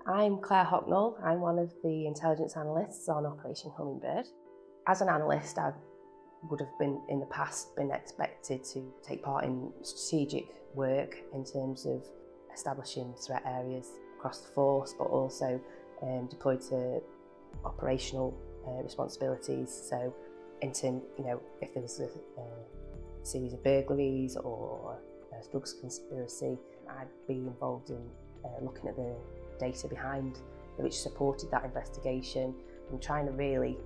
I'm Claire Hocknell. I'm one of the intelligence analysts on Operation Hummingbird. As an analyst, I would have been in the past been expected to take part in strategic work in terms of establishing threat areas across the force, but also deployed to operational responsibilities. So, into if there was a series of burglaries or a drugs conspiracy, I'd be involved in looking at the data behind which supported that investigation and trying to really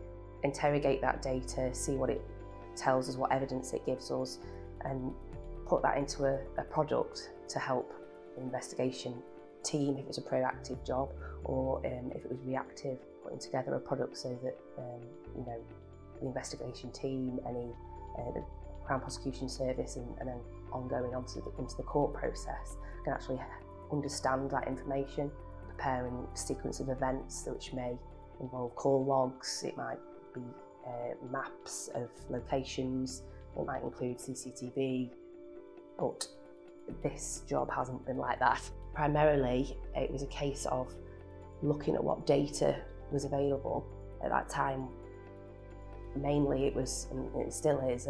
interrogate that data, see what it tells us, what evidence it gives us, and put that into a product to help the investigation team if it was a proactive job, or if it was reactive, putting together a product so that the investigation team, the Crown Prosecution Service, and then ongoing into the court process can actually understand that information, preparing a sequence of events which may involve call logs, it might be maps of locations, it might include CCTV, but this job hasn't been like that. Primarily, it was a case of looking at what data was available at that time. Mainly it was, and it still is,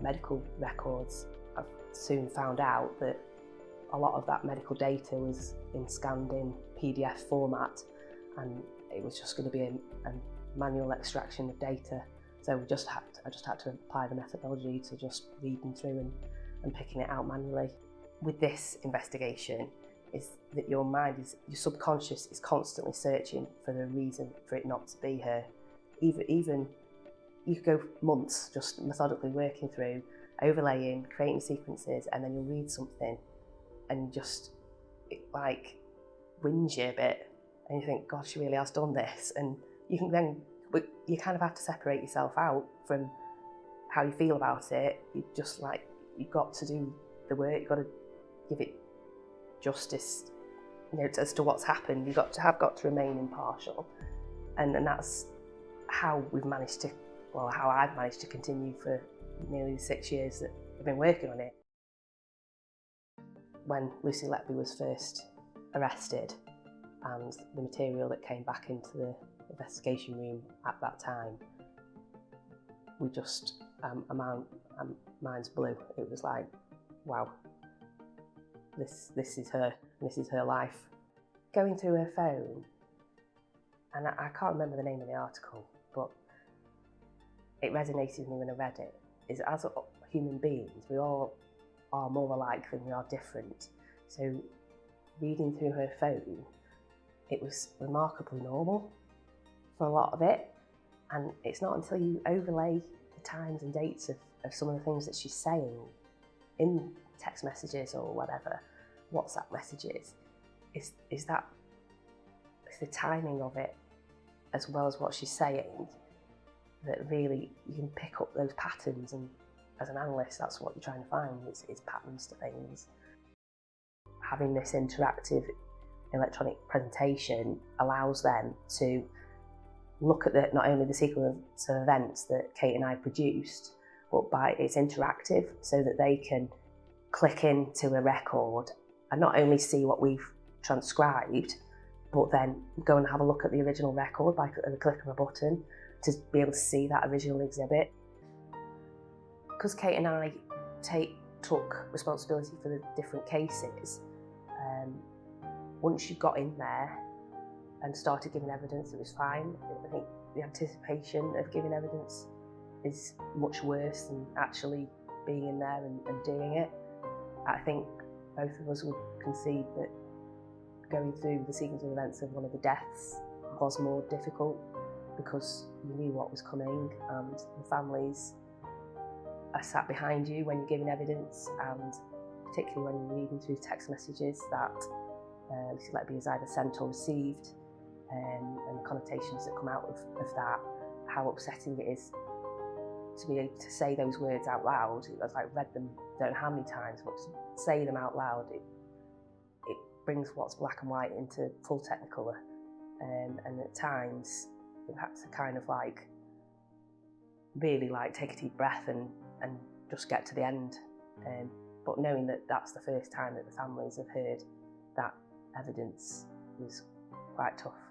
medical records. I've soon found out that a lot of that medical data was scanned in PDF format, and it was just going to be a manual extraction of data. So I just had to apply the methodology to just reading through and picking it out manually. With this investigation, is that your subconscious is constantly searching for the reason for it not to be here. Even you could go months just methodically working through, overlaying, creating sequences, and then you'll read something and it like wins you a bit, and you think, God, she really has done this. And you kind of have to separate yourself out from how you feel about it. You've got to do the work, you've got to give it justice, as to what's happened. You've got to remain impartial, and that's how I've managed to continue for nearly 6 years that I've been working on it. When Lucy Letby was first arrested, and the material that came back into the investigation room at that time, we just, minds blew. It was like, wow, this is her life. Going through her phone, and I can't remember the name of the article, but it resonated with me when I read it, is as human beings, we all are more alike than we are different. So reading through her phone, it was remarkably normal for a lot of it, and it's not until you overlay the times and dates of some of the things that she's saying in text messages or whatever, WhatsApp messages, is the timing of it as well as what she's saying, that really you can pick up those patterns, and as an analyst that's what you're trying to find, is patterns to things. Having this interactive electronic presentation allows them to look at not only the sequence of events that Kate and I produced, but it's interactive, so that they can click into a record and not only see what we've transcribed, but then go and have a look at the original record by the click of a button to be able to see that original exhibit. Because Kate and I took responsibility for the different cases, once you got in there and started giving evidence, it was fine. I think the anticipation of giving evidence is much worse than actually being in there and doing it. I think both of us would concede that going through the sequence of events of one of the deaths was more difficult, because you knew what was coming, and the families are sat behind you when you're giving evidence, and particularly when you're reading through text messages that Lucy Letby has either sent or received, and the connotations that come out of that, how upsetting it is to be able to say those words out loud. I've read them don't know how many times, but to say them out loud, it brings what's black and white into full technicolor, and at times we've had to kind of really take a deep breath and just get to the end. But knowing that that's the first time that the families have heard that evidence was quite tough.